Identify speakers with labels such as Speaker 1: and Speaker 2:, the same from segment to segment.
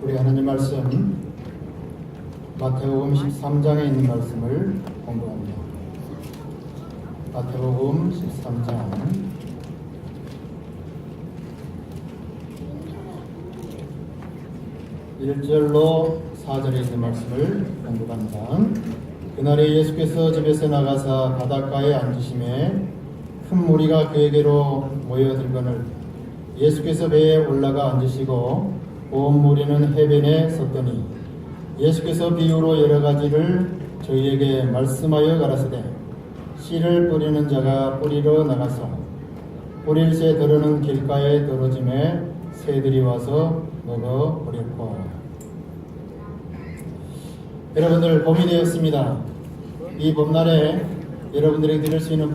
Speaker 1: 우리 하나님 말씀 마태복음 13장에 있는 말씀을 공부합니다. 마태복음 13장 1절로 4절에 있는 말씀을 공부합니다. 그날에 예수께서 집에서 나가사 바닷가에 앉으심에 큰 무리가 그에게로 모여들거늘 예수께서 배에 올라가 앉으시고 온 무리는 해변에 섰더니 예수께서 비유로 여러 가지를 저희에게 말씀하여 가라사대 씨를 뿌리는 자가 뿌리러 나가서 뿌릴새 더러는 길가에 떨어짐에 새들이 와서 먹어버렸고. 여러분들, 봄이 되었습니다. 이 봄날에 여러분들이 들을 수 있는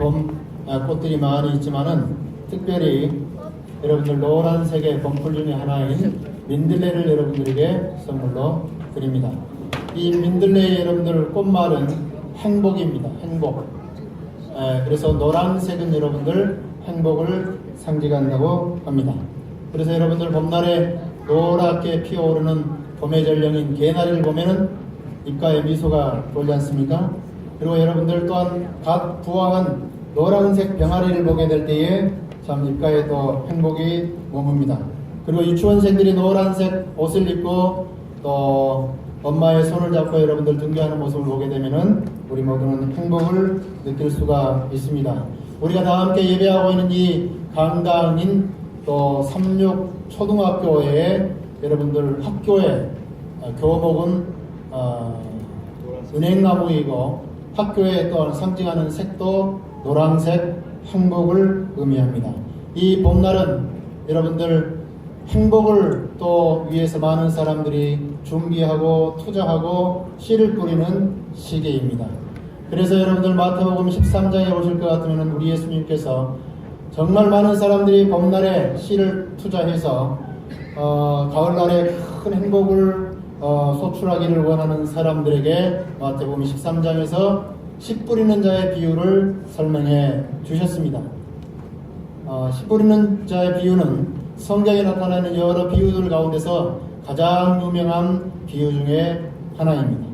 Speaker 1: 꽃들이 많이 있지만은 특별히 여러분들 노란색의 봄풀 중에 하나인 민들레를 여러분들에게 선물로 드립니다. 이 민들레의 여러분들 꽃말은 행복입니다. 행복. 그래서 노란색은 여러분들 행복을 상징한다고 합니다. 그래서 여러분들 봄날에 노랗게 피어오르는 봄의 전령인 개나리를 보면은 입가에 미소가 돌지 않습니까? 그리고 여러분들 또한 갓 부화한 노란색 병아리를 보게 될 때에 참 입가에 또 행복이 머뭅니다. 그리고 유치원생들이 노란색 옷을 입고 또 엄마의 손을 잡고 여러분들 등교하는 모습을 보게 되면은 우리 모두는 행복을 느낄 수가 있습니다. 우리가 다 함께 예배하고 있는 이 강당인 또 삼육초등학교에 여러분들 학교에 교목은 은행나무이고 학교에 또 상징하는 색도 노란색 행복을 의미합니다. 이 봄날은 여러분들 행복을 또 위해서 많은 사람들이 준비하고 투자하고 씨를 뿌리는 시기입니다. 그래서 여러분들 마태복음 13장에 오실 것 같으면 우리 예수님께서 정말 많은 사람들이 봄날에 씨를 투자해서 가을날에 큰 행복을 소출하기를 원하는 사람들에게 마태복음 13장에서 씨 뿌리는 자의 비유를 설명해 주셨습니다. 씨 뿌리는 자의 비유는 성경에 나타나는 여러 비유들 가운데서 가장 유명한 비유 중에 하나입니다.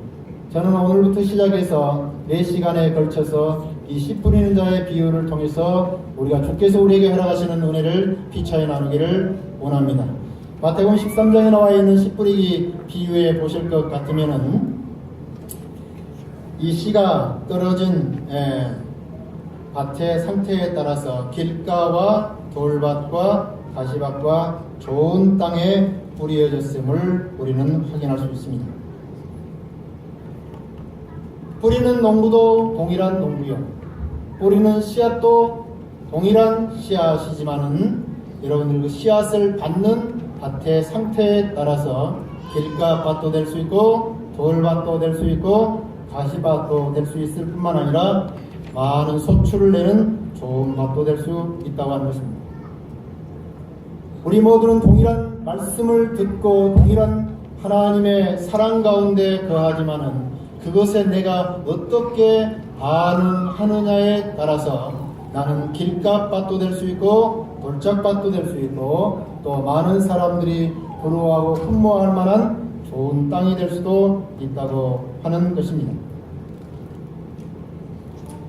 Speaker 1: 저는 오늘부터 시작해서 4시간에 걸쳐서 이 씨 뿌리는 자의 비유를 통해서 우리가 주께서 우리에게 허락하시는 은혜를 피차에 나누기를 원합니다. 마태복음 13장에 나와 있는 씨 뿌리기 비유에 보실 것 같으면은 이 씨가 떨어진 밭의 상태에 따라서 길가와 돌밭과 가시밭과 좋은 땅에 뿌려졌음을 우리는 확인할 수 있습니다. 뿌리는 농부도 동일한 농부요, 뿌리는 씨앗도 동일한 씨앗이지만은 여러분들 그 씨앗을 받는 밭의 상태에 따라서 길가밭도 될 수 있고 돌밭도 될 수 있고 가시밭도 될 수 있을 뿐만 아니라 많은 소출을 내는 좋은 밭도 될 수 있다고 하는 것입니다. 우리 모두는 동일한 말씀을 듣고 동일한 하나님의 사랑 가운데 거하지만은 그것에 내가 어떻게 반응하느냐에 따라서 나는 길가밭도 될 수 있고 돌짝밭도 될 수 있고 또 많은 사람들이 부러워하고 흠모할 만한 좋은 땅이 될 수도 있다고 하는 것입니다.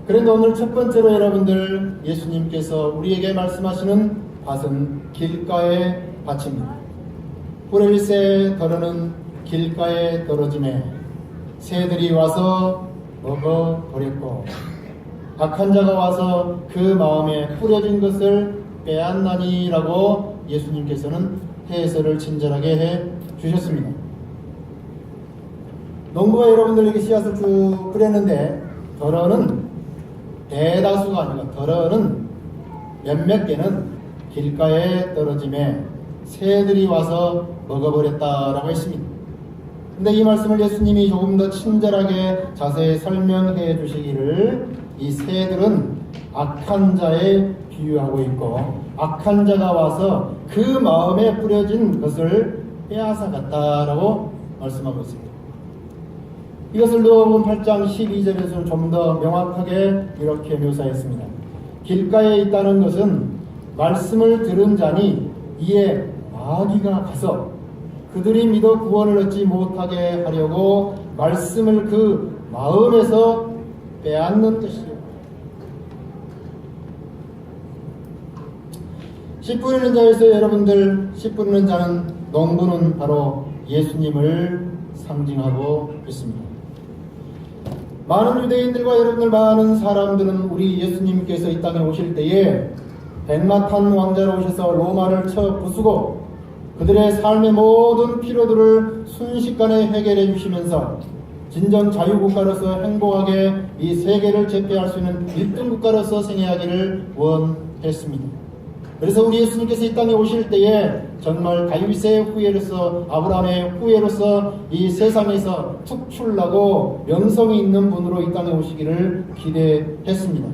Speaker 1: 그런데 오늘 첫 번째로 여러분들 예수님께서 우리에게 말씀하시는 밭은 길가의 밭입니다. 뿌릴새 더러는 길가에 떨어지매 새들이 와서 먹어버렸고 악한 자가 와서 그 마음에 뿌려진 것을 빼앗나니라고 예수님께서는 해설을 친절하게 해 주셨습니다. 농부가 여러분들에게 씨앗을 쭉 뿌렸는데 더러는 대다수가 아니라 더러는 몇몇 개는 길가에 떨어짐에 새들이 와서 먹어버렸다라고 했습니다. 근데 이 말씀을 예수님이 조금 더 친절하게 자세히 설명해 주시기를 이 새들은 악한 자에 비유하고 있고 악한 자가 와서 그 마음에 뿌려진 것을 빼앗아 갔다라고 말씀하고 있습니다. 이것을 누가복음 8장 12절에서는 좀 더 명확하게 이렇게 묘사했습니다. 길가에 있다는 것은 말씀을 들은 자니 이에 마귀가 가서 그들이 믿어 구원을 얻지 못하게 하려고 말씀을 그 마음에서 빼앗는 것이요. 씨 뿌리는 자에서 여러분들, 씨 뿌리는 자는 농부는 바로 예수님을 상징하고 있습니다. 많은 유대인들과 여러분들, 많은 사람들은 우리 예수님께서 이 땅에 오실 때에 백마탄 왕자로 오셔서 로마를 쳐 부수고 그들의 삶의 모든 필요들을 순식간에 해결해 주시면서 진정 자유국가로서 행복하게 이 세계를 제패할 수 있는 1등 국가로서 생애하기를 원했습니다. 그래서 우리 예수님께서 이 땅에 오실 때에 정말 다윗의 후예로서, 아브라함의 후예로서 이 세상에서 특출나고 명성이 있는 분으로 이 땅에 오시기를 기대했습니다.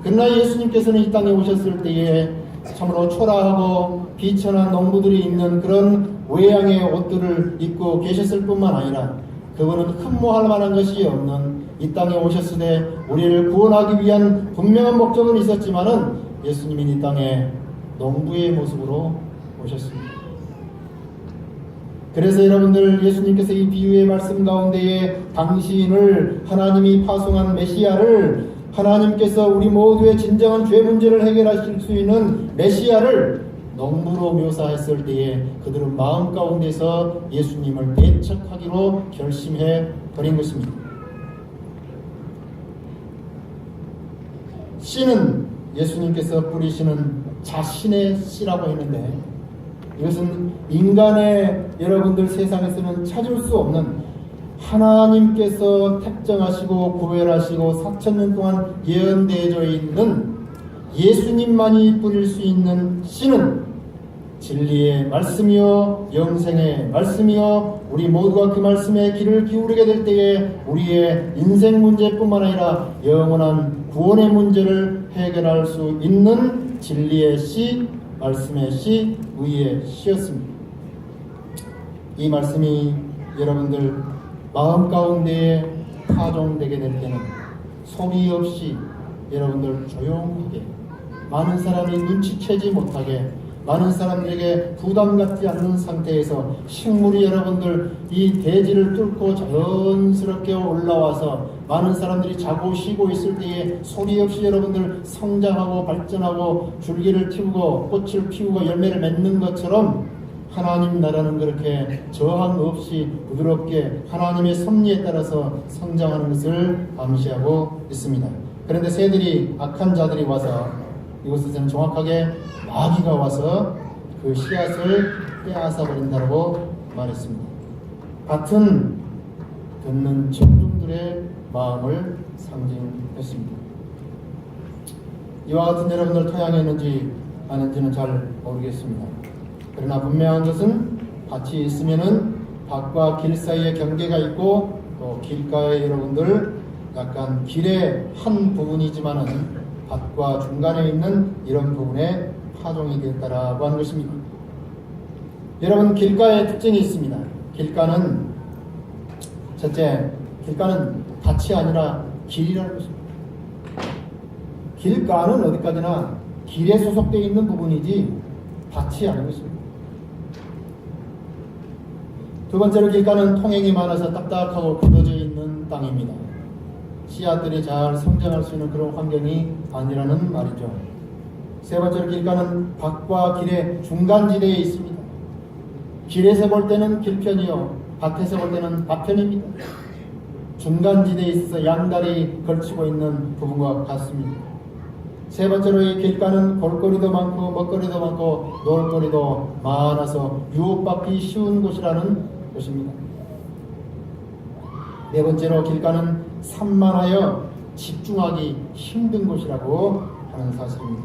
Speaker 1: 그러나 예수님께서는 이 땅에 오셨을 때에 참으로 초라하고 비천한 농부들이 있는 그런 외양의 옷들을 입고 계셨을 뿐만 아니라 그분은 흠모할 만한 것이 없는 이 땅에 오셨을 때 우리를 구원하기 위한 분명한 목적은 있었지만은 예수님이 이 땅에 농부의 모습으로 오셨습니다. 그래서 여러분들, 예수님께서 이 비유의 말씀 가운데에 당신을 하나님이 파송한 메시아를, 하나님께서 우리 모두의 진정한 죄 문제를 해결하실 수 있는 메시아를 농부로 묘사했을 때에 그들은 마음 가운데서 예수님을 배척하기로 결심해 버린 것입니다. 씨는 예수님께서 뿌리시는 자신의 씨라고 했는데, 이것은 인간의 여러분들 세상에서는 찾을 수 없는 하나님께서 택정하시고 구별하시고 4,000년 동안 예언되어져 있는 예수님만이 뿌릴 수 있는 씨는 진리의 말씀이요 영생의 말씀이요, 우리 모두가 그 말씀에 귀를 기울이게 될 때에 우리의 인생 문제뿐만 아니라 영원한 구원의 문제를 해결할 수 있는 진리의 씨, 말씀의 씨, 의의 씨였습니다. 이 말씀이 여러분들 마음 가운데에 파종되게 될 때는 소리 없이 여러분들 조용하게, 많은 사람이 눈치채지 못하게, 많은 사람들에게 부담 갖지 않는 상태에서 식물이 여러분들 이 대지를 뚫고 자연스럽게 올라와서 많은 사람들이 자고 쉬고 있을 때에 소리 없이 여러분들 성장하고 발전하고 줄기를 틔우고 꽃을 피우고 열매를 맺는 것처럼 하나님 나라는 그렇게 저항 없이 부드럽게 하나님의 섭리에 따라서 성장하는 것을 암시하고 있습니다. 그런데 새들이, 악한 자들이 와서, 이곳에서는 정확하게 마귀가 와서 그 씨앗을 빼앗아 버린다고 말했습니다. 같은 듣는 청중들의 마음을 상징했습니다. 이와 같은 여러분들 토양이었는지 아닌지는 잘 모르겠습니다. 그러나 분명한 것은 밭이 있으면은 밭과 길 사이에 경계가 있고, 또 길가에 여러분들 약간 길의 한 부분이지만은 밭과 중간에 있는 이런 부분에 파종이 되었다라고 하는 것입니다. 여러분, 길가의 특징이 있습니다. 길가는, 첫째, 길가는 밭이 아니라 길이라는 것입니다. 길가는 어디까지나 길에 소속되어 있는 부분이지 밭이 아닌 것입니다. 두 번째로, 길가는 통행이 많아서 딱딱하고 굳어져 있는 땅입니다. 씨앗들이 잘 성장할 수 있는 그런 환경이 아니라는 말이죠. 세 번째로, 길가는 밭과 길의 중간지대에 있습니다. 길에서 볼 때는 길편이요, 밭에서 볼 때는 밭편입니다. 중간지대에 있어서 양다리 걸치고 있는 부분과 같습니다. 세 번째로, 이 길가는 볼거리도 많고 먹거리도 많고 놀거리도 많아서 유혹받기 쉬운 곳이라는 것입니다. 네 번째로, 길가는 산만하여 집중하기 힘든 곳이라고 하는 사실입니다.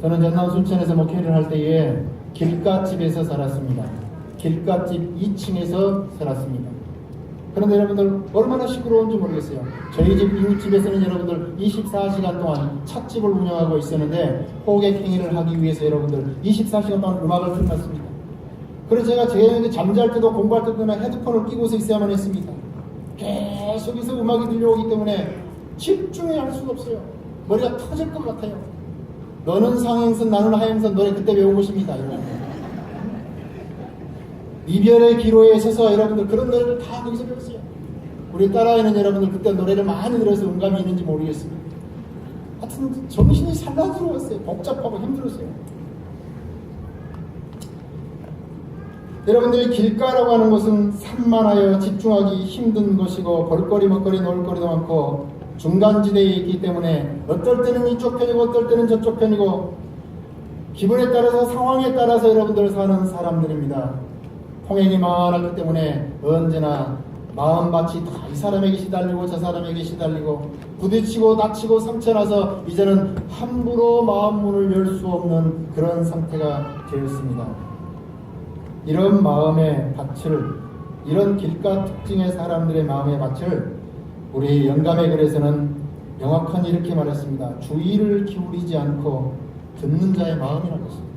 Speaker 1: 저는 전남 순천에서 목회를 할 때에 길가집에서 살았습니다. 길가집 2층에서 살았습니다. 그런데 여러분들 얼마나 시끄러운지 모르겠어요. 저희 집 이웃집에서는 여러분들 24시간 동안 찻집을 운영하고 있었는데 호객 행위를 하기 위해서 여러분들 24시간 동안 음악을 틀었습니다. 그래서 제가 제 잠잘 때도 공부할 때도 헤드폰을 끼고서 있어야만 했습니다. 계속해서 음악이 들려오기 때문에 집중해 할 수가 없어요. 머리가 터질 것 같아요. 너는 상행선 나는 하행선 노래 그때 외운 것입니다. 이별의 기로에 서서 여러분들 그런 노래를 다 거기서 배웠어요. 우리 딸아이는 여러분들 그때 노래를 많이 들어서 음감이 있는지 모르겠습니다. 하여튼 정신이 산란스러웠어요. 복잡하고 힘들었어요. 여러분들이 길가라고 하는 것은 산만하여 집중하기 힘든 것이고 볼거리 먹거리 놀거리도 많고 중간지대에 있기 때문에 어떨 때는 이쪽 편이고 어떨 때는 저쪽 편이고 기분에 따라서 상황에 따라서 여러분들 사는 사람들입니다. 통행이 많았기 때문에 언제나 마음밭이 다 이 사람에게 시달리고 저 사람에게 시달리고 부딪히고 다치고 상처나서 이제는 함부로 마음문을 열 수 없는 그런 상태가 되었습니다. 이런 마음의 밭을, 이런 길가 특징의 사람들의 마음의 밭을 우리 영감의 글에서는 명확하게 이렇게 말했습니다. 주의를 기울이지 않고 듣는 자의 마음이라고 했습니다.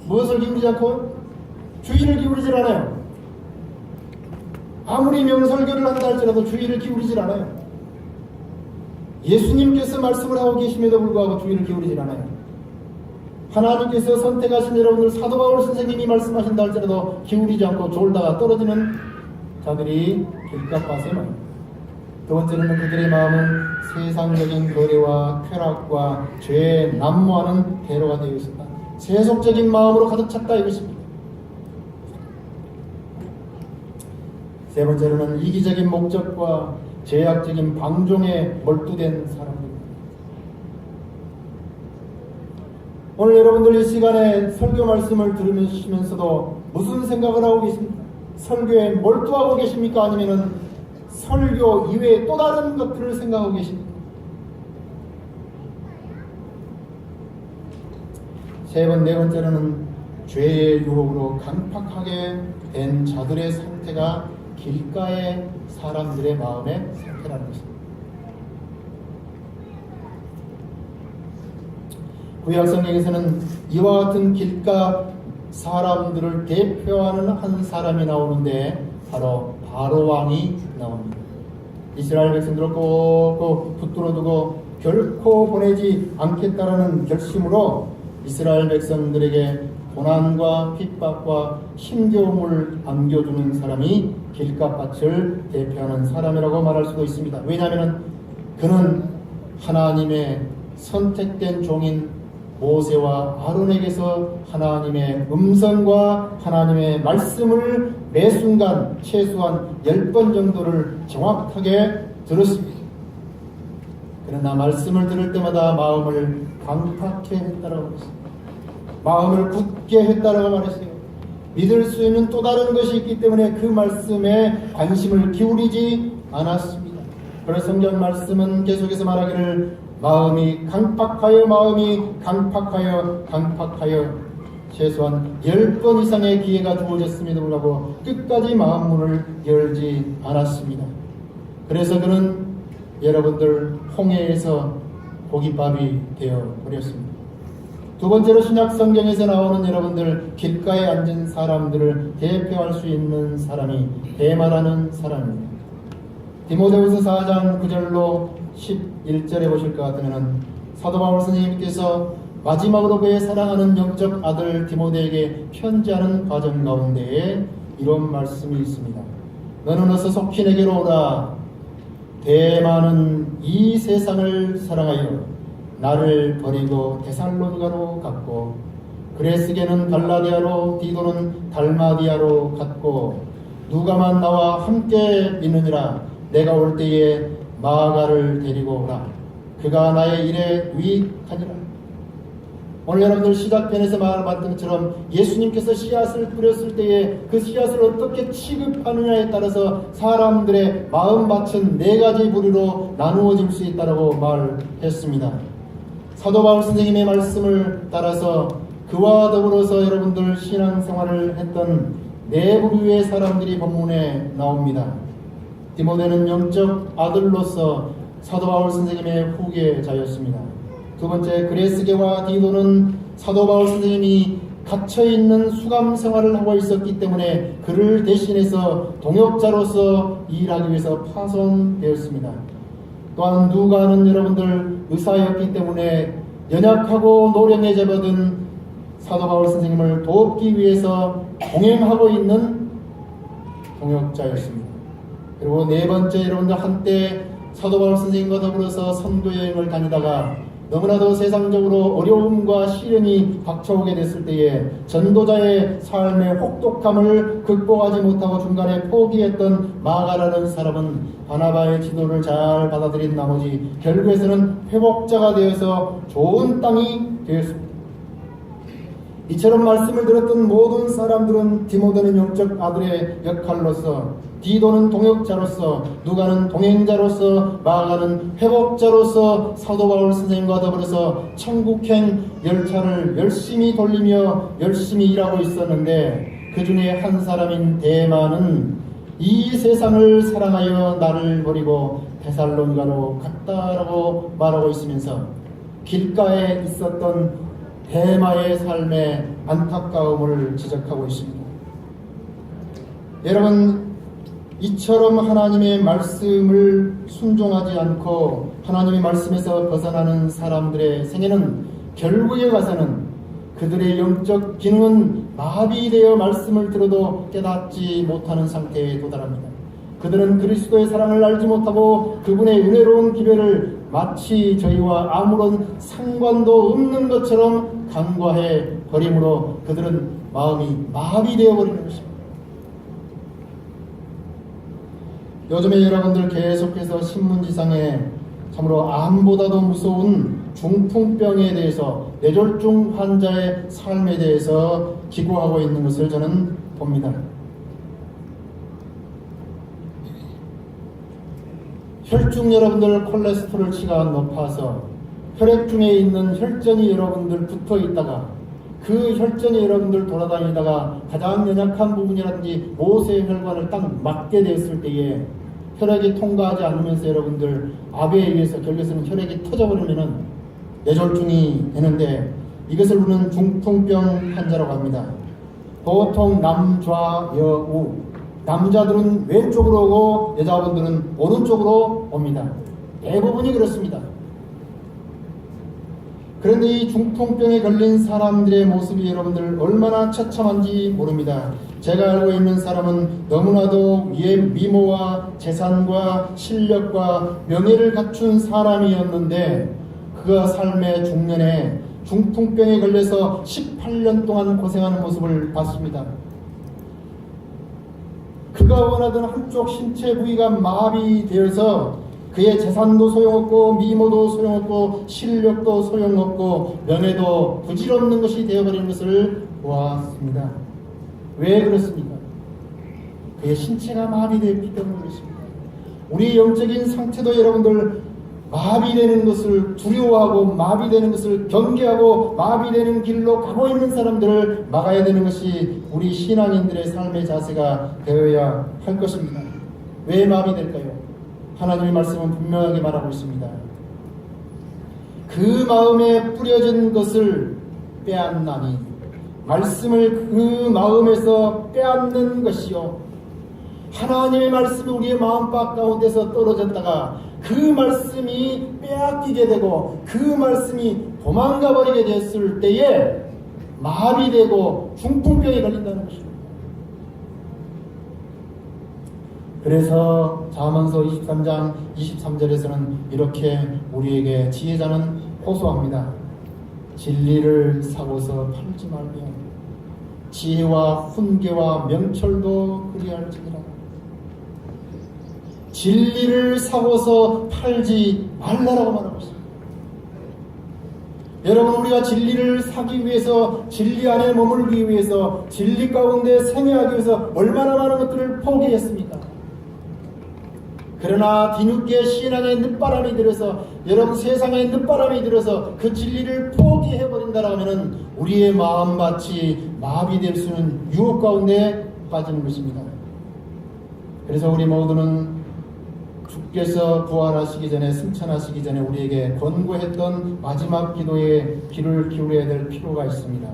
Speaker 1: 무엇을 기울이지 않고? 주의를 기울이질 않아요. 아무리 명설교를 한다 할지라도 주의를 기울이질 않아요. 예수님께서 말씀을 하고 계심에도 불구하고 주의를 기울이질 않아요. 하나님께서 선택하신 여러분들 사도 바울 선생님이 말씀하신다 할지라도 기울이지 않고 졸다가 떨어지는 자들이 길가밭에 많아요. 두 번째로는 그들의 마음은 세상적인 거래와 쾌락과 죄에 난무하는 대로가 되어 있었다. 세속적인 마음으로 가득 찼다 이것입니다. 세 번째로는 이기적인 목적과 제약적인 방종에 몰두된 사람입니다. 오늘 여러분들 이 시간에 설교 말씀을 들으시면서도 무슨 생각을 하고 계십니까? 설교에 몰두하고 계십니까? 아니면은 설교 이외에 또 다른 것들을 생각하고 계십니까? 네 번째로는 죄의 유혹으로 강팍하게 된 자들의 상태가 길가의 사람들의 마음의 상태라는 것입니다. 구약 성경에서는 이와 같은 길가 사람들을 대표하는 한 사람이 나오는데 바로 바로 왕이 나옵니다. 이스라엘 백성들을 꼭꼭 붙들어 두고 결코 보내지 않겠다라는 결심으로 이스라엘 백성들에게 고난과 핍박과 힘겨움을 안겨주는 사람이 길가밭을 대표하는 사람이라고 말할 수도 있습니다. 왜냐하면 그는 하나님의 선택된 종인 모세와 아론에게서 하나님의 음성과 하나님의 말씀을 매 순간 최소한 10번 정도를 정확하게 들었습니다. 그러나 말씀을 들을 때마다 마음을 강팍해 했다라고 했습니다. 마음을 굳게 했다라고 말했어요. 믿을 수 있는 또 다른 것이 있기 때문에 그 말씀에 관심을 기울이지 않았습니다. 그래서 성경 말씀은 계속해서 말하기를 마음이 강팍하여 최소한 10번 이상의 기회가 주어졌음에도 불구하고 끝까지 마음문을 열지 않았습니다. 그래서 그는 여러분들 홍해에서 고깃밥이 되어버렸습니다. 두 번째로 신약 성경에서 나오는 여러분들 길가에 앉은 사람들을 대표할 수 있는 사람이 데마라는 사람입니다. 디모데후서 4장 9절로 11절에 보실 것 같으면 사도 바울 선생님께서 마지막으로 그의 사랑하는 영적 아들 디모데에게 편지하는 과정 가운데에 이런 말씀이 있습니다. 너는 어서 속히 내게로 오라. 데마는 이 세상을 사랑하여 나를 버리고 데살로니가로 갔고 그레스게는 갈라디아로 디도는 달마디아로 갔고 누가만 나와 함께 있느니라. 내가 올 때에 마가를 데리고 오라. 그가 나의 일에 유익하니라. 오늘 여러분들 시작편에서 말했던 것처럼 예수님께서 씨앗을 뿌렸을 때에 그 씨앗을 어떻게 취급하느냐에 따라서 사람들의 마음밭은 4가지 부류로 나누어질 수 있다고 말했습니다. 사도 바울 선생님의 말씀을 따라서 그와 더불어서 여러분들 신앙생활을 했던 4부류의 사람들이 본문에 나옵니다. 디모데는 영적 아들로서 사도 바울 선생님의 후계자였습니다. 두 번째, 그레스게와 디도는 사도 바울 선생님이 갇혀있는 수감 생활을 하고 있었기 때문에 그를 대신해서 동역자로서 일하기 위해서 파송되었습니다. 또한 누가는 여러분들 의사였기 때문에 연약하고 노령에 접어든 사도 바울 선생님을 돕기 위해서 동행하고 있는 동역자였습니다. 그리고 네 번째, 여러분들 한때 사도 바울 선생님과 더불어서 선교 여행을 다니다가 너무나도 세상적으로 어려움과 시련이 닥쳐오게 됐을 때에 전도자의 삶의 혹독함을 극복하지 못하고 중간에 포기했던 마가라는 사람은 바나바의 지도를 잘 받아들인 나머지 결국에서는 회복자가 되어서 좋은 땅이 되었습니다. 이처럼 말씀을 들었던 모든 사람들은 디모데는 영적 아들의 역할로서, 디도는 동역자로서, 누가는 동행자로서, 마가는 회복자로서 사도 바울 선생님과 더불어서 천국행 열차를 열심히 돌리며 열심히 일하고 있었는데, 그 중에 한 사람인 데마는 이 세상을 사랑하여 나를 버리고 데살로니가로 갔다라고 말하고 있으면서 길가에 있었던 데마의 삶의 안타까움을 지적하고 있습니다. 여러분, 이처럼 하나님의 말씀을 순종하지 않고 하나님의 말씀에서 벗어나는 사람들의 생애는 결국에 가서는 그들의 영적 기능은 마비되어 말씀을 들어도 깨닫지 못하는 상태에 도달합니다. 그들은 그리스도의 사랑을 알지 못하고 그분의 은혜로운 기별을 마치 저희와 아무런 상관도 없는 것처럼 간과해 버림으로 그들은 마음이 마비되어 버리는 것입니다. 요즘에 여러분들 계속해서 신문지상에 참으로 암보다도 무서운 중풍병에 대해서, 뇌졸중 환자의 삶에 대해서 기고하고 있는 것을 저는 봅니다. 혈중 여러분들 콜레스테롤치가 높아서 혈액 중에 있는 혈전이 여러분들 붙어 있다가 그 혈전이 여러분들 돌아다니다가 가장 연약한 부분이라든지 모세혈관을 딱 맞게 됐을 때에 혈액이 통과하지 않으면서 여러분들 압에 의해서 결국에는 혈액이 터져버리면은 뇌졸중이 되는데, 이것을 우리는 중풍병 환자라고 합니다. 보통 남좌여우, 남자들은 왼쪽으로 오고 여자분들은 오른쪽으로 옵니다. 대부분이 그렇습니다. 그런데 이 중풍병에 걸린 사람들의 모습이 여러분들 얼마나 처참한지 모릅니다. 제가 알고 있는 사람은 너무나도 미모와 재산과 실력과 명예를 갖춘 사람이었는데, 그가 삶의 중년에 중풍병에 걸려서 18년 동안 고생하는 모습을 봤습니다. 그가 원하던 한쪽 신체 부위가 마비되어서 그의 재산도 소용없고 미모도 소용없고 실력도 소용없고 명예도 부질없는 것이 되어버리는 것을 보았습니다. 왜 그렇습니까? 그의 신체가 마비되었기 때문인 것입니다. 우리 영적인 상태도 여러분들 마비되는 것을 두려워하고 마비되는 것을 경계하고 마비되는 길로 가고 있는 사람들을 막아야 되는 것이 우리 신앙인들의 삶의 자세가 되어야 할 것입니다. 왜 마비될까요? 하나님의 말씀은 분명하게 말하고 있습니다. 그 마음에 뿌려진 것을 빼앗나니, 말씀을 그 마음에서 빼앗는 것이요, 하나님의 말씀이 우리의 마음밭 가운데서 떨어졌다가 그 말씀이 빼앗기게 되고 그 말씀이 도망가 버리게 됐을 때에 마비되고 중풍병에 걸린다는 것입니다. 그래서 잠언서 23장 23절에서는 이렇게 우리에게 지혜자는 호소합니다. 진리를 사고서 팔지 말며 지혜와 훈계와 명철도 그리할지니라. 진리를 사고서 팔지 말라라고 말하고 있습니다. 여러분, 우리가 진리를 사기 위해서, 진리 안에 머물기 위해서, 진리 가운데 생애하기 위해서 얼마나 많은 것들을 포기했습니까? 그러나 뒤늦게 신앙에 늦바람이 들어서, 여러분 세상에 늦바람이 들어서 그 진리를 포기해버린다라고 하면 우리의 마음밭이 마비될 수 있는 유혹 가운데 빠지는 것입니다. 그래서 우리 모두는 주께서 부활하시기 전에, 승천하시기 전에 우리에게 권고했던 마지막 기도에 귀를 기울여야 될 필요가 있습니다.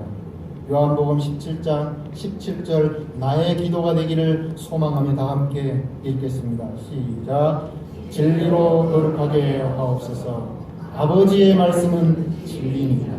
Speaker 1: 요한복음 17장 17절, 나의 기도가 되기를 소망하며 다 함께 읽겠습니다. 시작. 진리로 거룩하게 하옵소서. 아버지의 말씀은 진리입니다.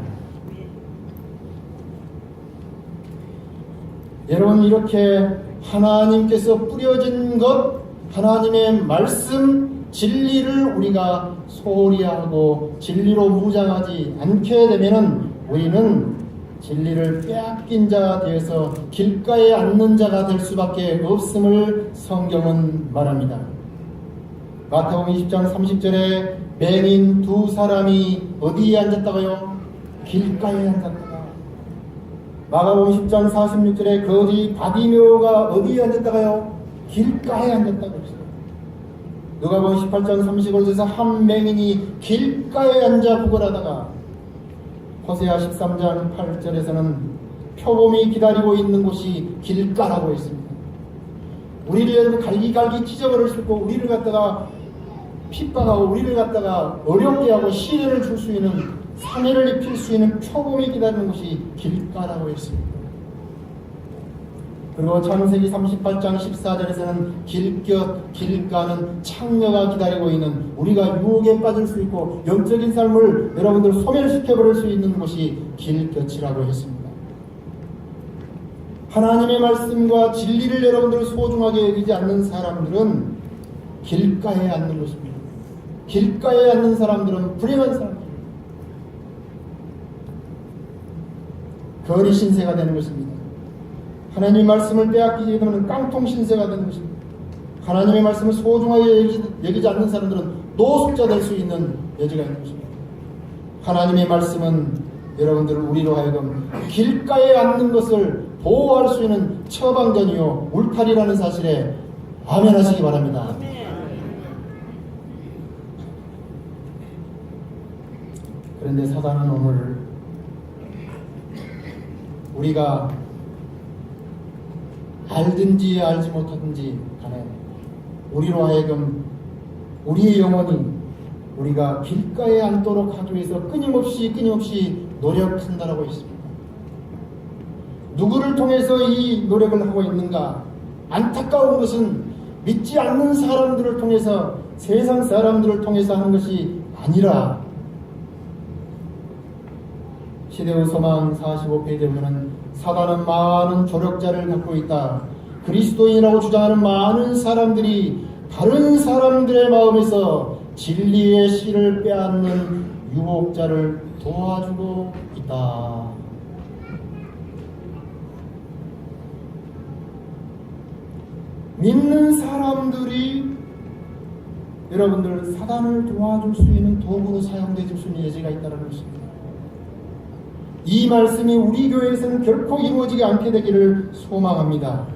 Speaker 1: 여러분, 이렇게 하나님께서 뿌려진 것, 하나님의 말씀, 진리를 우리가 소홀히 하고 진리로 무장하지 않게 되면은 우리는 진리를 빼앗긴 자가 되어서 길가에 앉는 자가 될 수밖에 없음을 성경은 말합니다. 마태복음 20장 30절에 맹인 두 사람이 어디에 앉았다고요? 길가에 앉았다가. 마가복음 10장 46절에 거지 바디메오가 어디에 앉았다가요? 길가에 앉았다고 했어요. 누가복음 18장 35절에서 한 맹인이 길가에 앉아 구걸하다가, 호세아 13장 8절에서는 표범이 기다리고 있는 곳이 길가라고 했습니다. 우리를 여러분 갈기갈기 찢어버릴 수 있고, 우리를 갖다가 핍박하고 우리를 갖다가 어렵게 하고 시련을 줄 수 있는, 상해를 입힐 수 있는 표범이 기다리는 곳이 길가라고 했습니다. 그리고 창세기 38장 14절에서는 길가는 창녀가 기다리고 있는, 우리가 유혹에 빠질 수 있고 영적인 삶을 여러분들 소멸시켜버릴 수 있는 곳이 길곁이라고 했습니다. 하나님의 말씀과 진리를 여러분들 소중하게 여기지 않는 사람들은 길가에 앉는 것입니다. 길가에 앉는 사람들은 불행한 사람입니다. 거리 신세가 되는 것입니다. 하나님의 말씀을 빼앗기게 되면 깡통 신세가 되는 것입니다. 하나님의 말씀을 소중하게 여기지 않는 사람들은 노숙자 될 수 있는 여지가 있는 것입니다. 하나님의 말씀은 여러분들 우리로 하여금 길가에 앉는 것을 보호할 수 있는 처방전이요 울타리라는 사실에 아멘하시기 바랍니다. 그런데 사단은 오늘 우리가 알든지 알지 못하든지 간에 우리로 하여금 우리의 영혼이 우리가 길가에 앉도록 하기 위해서 끊임없이 노력한다라고 했습니다. 누구를 통해서 이 노력을 하고 있는가? 안타까운 것은 믿지 않는 사람들을 통해서, 세상 사람들을 통해서 하는 것이 아니라, 시대의 소망 45페이지에 보면 사단은 많은 조력자를 갖고 있다. 그리스도인이라고 주장하는 많은 사람들이 다른 사람들의 마음에서 진리의 씨를 빼앗는 유혹자를 도와주고 있다. 믿는 사람들이 여러분들 사단을 도와줄 수 있는 도구로 사용되어질 수 있는 여지가 있다는 것입니다. 이 말씀이 우리 교회에서는 결코 이루어지지 않게 되기를 소망합니다.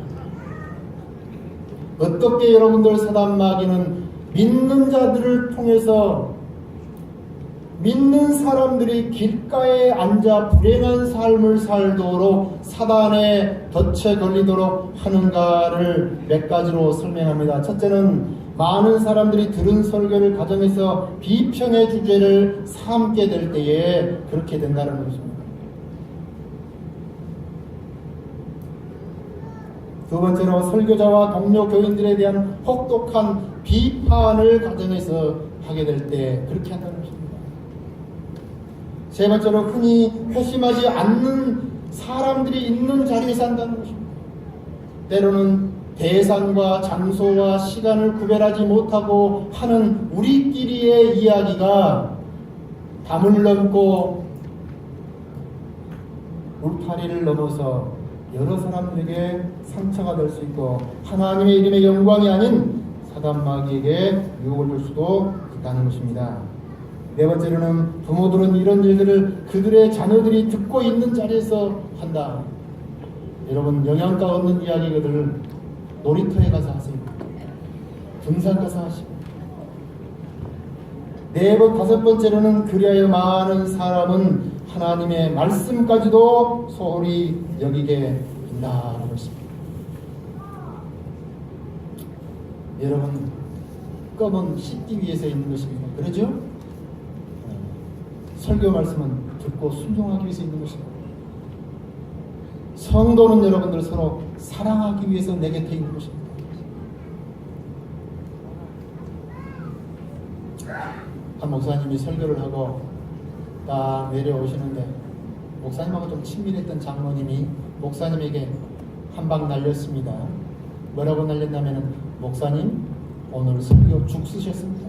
Speaker 1: 어떻게 여러분들 사단 마귀는 믿는 자들을 통해서 믿는 사람들이 길가에 앉아 불행한 삶을 살도록 사단의 덫에 걸리도록 하는가를 몇 가지로 설명합니다. 첫째는 많은 사람들이 들은 설교를 가정에서 비평의 주제를 삼게 될 때에 그렇게 된다는 것입니다. 두 번째로 설교자와 동료 교인들에 대한 혹독한 비판을 가정에서 하게 될 때 그렇게 한다는 것입니다. 세 번째로 흔히 회심하지 않는 사람들이 있는 자리에서 한다는 것입니다. 때로는 대상과 장소와 시간을 구별하지 못하고 하는 우리끼리의 이야기가 담을 넘고 울타리를 넘어서 여러 사람들에게 상처가 될 수 있고 하나님의 이름의 영광이 아닌 사단 마귀에게 유혹을 줄 수도 있다는 것입니다. 네 번째로는 부모들은 이런 일들을 그들의 자녀들이 듣고 있는 자리에서 한다. 여러분, 영양가 없는 이야기들을 놀이터에 가서 하세요. 등산 가서 하시고. 다섯 번째로는 그리하여 많은 사람은 하나님의 말씀까지도 소홀히 여기게 된다는 것입니다. 여러분, 껌은 씻기 위해서 있는 것입니다. 그러죠? 설교 말씀은 듣고 순종하기 위해서 있는 것입니다. 성도는 여러분들 서로 사랑하기 위해서 내 곁에 있는 것입니다. 한 목사님이 설교를 하고 딱 내려오시는데 목사님하고 좀 친밀했던 장로님이 목사님에게 한 방 날렸습니다. 뭐라고 날렸냐면은 목사님 오늘 설교 죽 쓰셨습니다.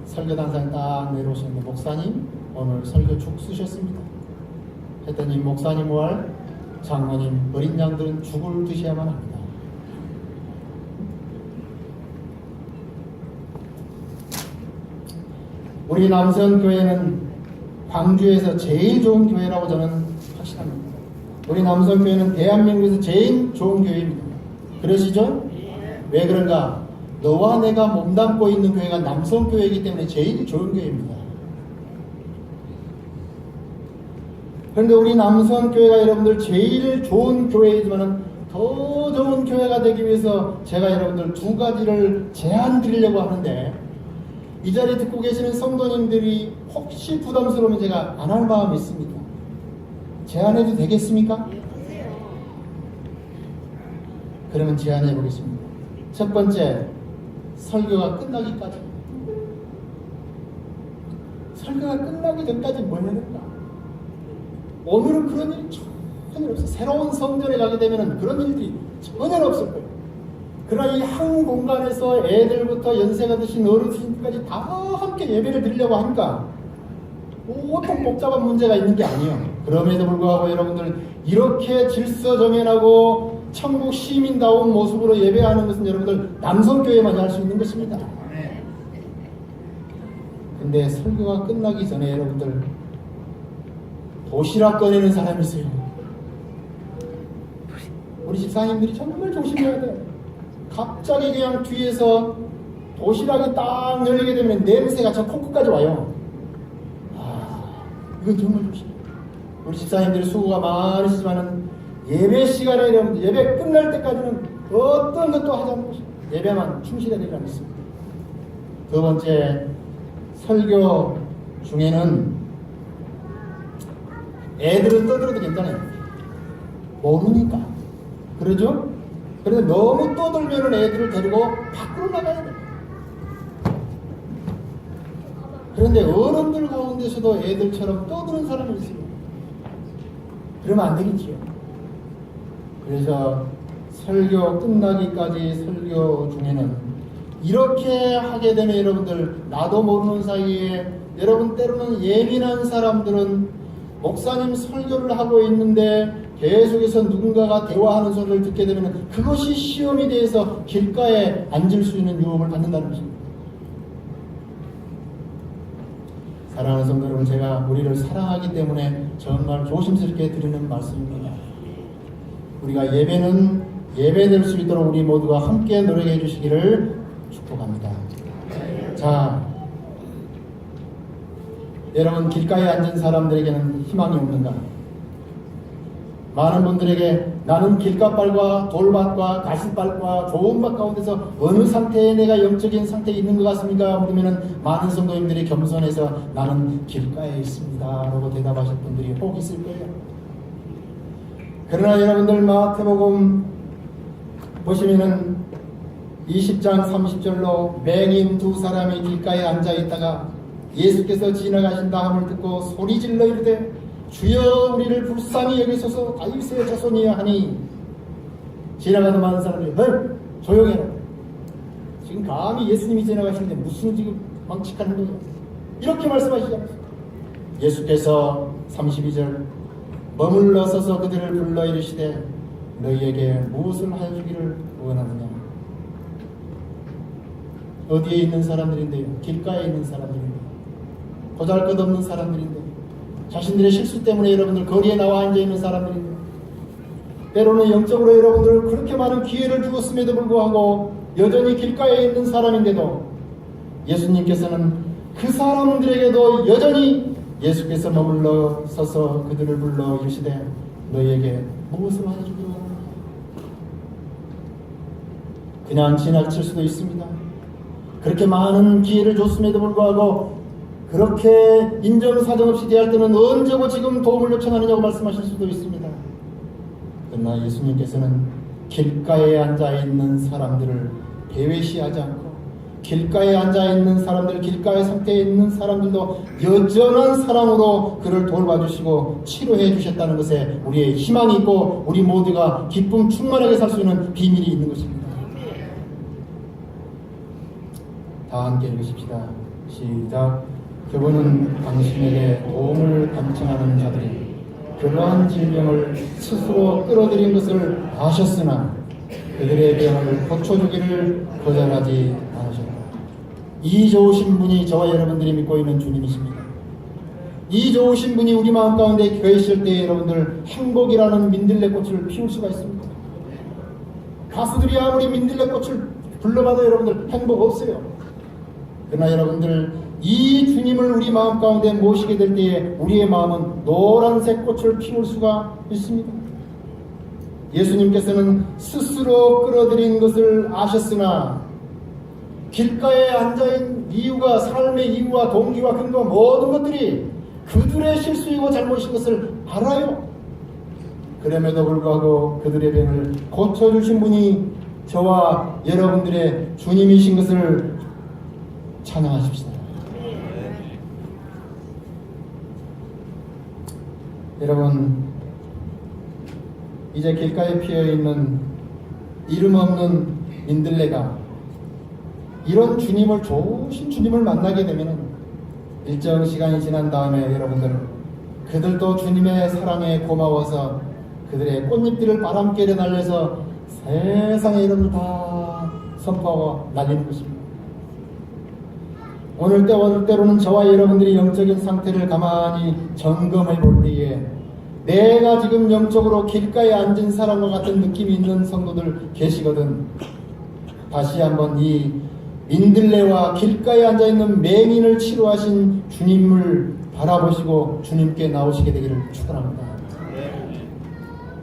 Speaker 1: 설교단상에 딱 내려오시는데 목사님 오늘 설교 죽 쓰셨습니다. 했더니 목사님 말 장로님 어린 양들은 죽을 드셔야만 합니다. 우리 남성교회는 광주에서 제일 좋은 교회라고 저는 확신합니다. 우리 남성교회는 대한민국에서 제일 좋은 교회입니다. 그러시죠? 왜 그런가? 너와 내가 몸담고 있는 교회가 남성교회이기 때문에 제일 좋은 교회입니다. 그런데 우리 남성교회가 여러분들 제일 좋은 교회이지만 더 좋은 교회가 되기 위해서 제가 여러분들 두 가지를 제안 드리려고 하는데 이 자리 듣고 계시는 성도님들이 혹시 부담스러우면 제가 안 할 마음이 있습니다. 제안해도 되겠습니까? 그러면 제안해 보겠습니다. 첫 번째, 설교가 끝나기까지. 설교가 끝나기 전까지 뭘 해야 될까? 오늘은 그런 일이 전혀 없어요. 새로운 성전에 가게 되면 그런 일들이 전혀 없을 거예요. 그러나 이 한 공간에서 애들부터 연세가 드신 어르신까지 다 함께 예배를 드리려고 하니까 보통 복잡한 문제가 있는 게 아니에요. 그럼에도 불구하고 여러분들 이렇게 질서정연하고 천국 시민다운 모습으로 예배하는 것은 여러분들 남성교회만 할 수 있는 것입니다. 근데 설교가 끝나기 전에 여러분들 도시락 꺼내는 사람이 있어요. 우리 집사님들이 정말 조심해야 돼요. 갑자기 그냥 뒤에서 도시락이 딱 열리게 되면 냄새가 저 코끝까지 와요. 이건 정말 조심해요. 우리 집사님들이 수고가 많으시지만은 예배 시간에 예배 끝날 때까지는 어떤 것도 하지 않는 것입니다. 예배만 충실해야 되지 않습니다. 두 번째, 설교 중에는 애들은 떠들어도 괜찮아요. 모르니까. 그러죠? 그래서 너무 떠들면은 애들을 데리고 밖으로 나가야 돼요. 그런데 어른들 가운데서도 애들처럼 떠드는 사람이 있어요. 그러면 안 되겠지요. 그래서 설교 끝나기까지 설교 중에는 이렇게 하게 되면 여러분들 나도 모르는 사이에 여러분 때로는 예민한 사람들은 목사님 설교를 하고 있는데 계속해서 누군가가 대화하는 소리를 듣게 되면 그것이 시험이 돼서 길가에 앉을 수 있는 유혹을 받는다는 것입니다. 사랑하는 성도 여러분, 제가 우리를 사랑하기 때문에 정말 조심스럽게 드리는 말씀입니다. 우리가 예배는 예배될 수 있도록 우리 모두가 함께 노력해 주시기를 축복합니다. 자, 여러분 길가에 앉은 사람들에게는 희망이 없는가? 많은 분들에게 나는 길가발과 돌밭과 가시밭과 좋은 밭 가운데서 어느 상태에 내가 영적인 상태에 있는 것 같습니까? 물으면은 많은 성도님들이 겸손해서 나는 길가에 있습니다 라고 대답하실 분들이 혹 있을 거예요. 그러나 여러분들 마태복음 보시면은 20장 30절로 맹인 두 사람이 길가에 앉아 있다가 예수께서 지나가신다 함을 듣고 소리질러 이르되 주여 우리를 불쌍히 여기소서 다윗의 자손이야 하니 지나가는 많은 사람들이 조용히 해라. 지금 감히 예수님이 지나가시는데 무슨 지금 망측한 거예요. 이렇게 말씀하시지 않습니까? 예수께서 32절 머물러 서서 그들을 불러 이르시되 너희에게 무엇을 하여 주기를 원하느냐. 어디에 있는 사람들인데요? 길가에 있는 사람들인데요. 보잘것없는 사람들인데 자신들의 실수 때문에 여러분들 거리에 나와 앉아있는 사람들인데 때로는 영적으로 여러분들 그렇게 많은 기회를 주었음에도 불구하고 여전히 길가에 있는 사람인데도 예수님께서는 그 사람들에게도 여전히 예수께서 머물러 서서 그들을 불러 이르시되 너희에게 무엇을 하여 주기로 하느냐. 그냥 지나칠 수도 있습니다. 그렇게 많은 기회를 줬음에도 불구하고 그렇게 인정사정 없이 대할 때는 언제고 지금 도움을 요청하느냐고 말씀하실 수도 있습니다. 그러나 예수님께서는 길가에 앉아있는 사람들을 배회시하지 않고 길가에 앉아있는 사람들, 길가의 상태에 있는 사람들도 여전한 사랑으로 그를 돌봐주시고 치료해 주셨다는 것에 우리의 희망이 있고 우리 모두가 기쁨 충만하게 살 수 있는 비밀이 있는 것입니다. 다 함께 읽으십시다. 시작. 그분은 당신에게 도움을 간청하는 자들이 그러한 질병을 스스로 끌어들인 것을 아셨으나 그들의 병을 고쳐주기를 거절하지 않으셨다. 이 좋으신 분이 저와 여러분들이 믿고 있는 주님이십니다. 이 좋으신 분이 우리 마음 가운데 계실 때 여러분들 행복이라는 민들레꽃을 피울 수가 있습니다. 가수들이 아무리 민들레꽃을 불러봐도 여러분들 행복 없어요. 그러나 여러분들 이 주님을 우리 마음 가운데 모시게 될 때에 우리의 마음은 노란색 꽃을 피울 수가 있습니다. 예수님께서는 스스로 끌어들인 것을 아셨으나 길가에 앉아있는 이유가 삶의 이유와 동기와 근거 모든 것들이 그들의 실수이고 잘못인 것을 알아요. 그럼에도 불구하고 그들의 병을 고쳐주신 분이 저와 여러분들의 주님이신 것을 찬양하십시다. 여러분, 이제 길가에 피어있는 이름 없는 민들레가 이런 주님을, 좋으신 주님을 만나게 되면 일정 시간이 지난 다음에 여러분들 그들도 주님의 사랑에 고마워서 그들의 꽃잎들을 바람결에 날려서 세상에 여러분들 다 선포하고 날리는 것입니다. 오늘 때로는 저와 여러분들이 영적인 상태를 가만히 점검해 볼 때에 내가 지금 영적으로 길가에 앉은 사람과 같은 느낌이 있는 성도들 계시거든. 다시 한번 이 민들레와 길가에 앉아있는 맹인을 치료하신 주님을 바라보시고 주님께 나오시게 되기를 축원합니다.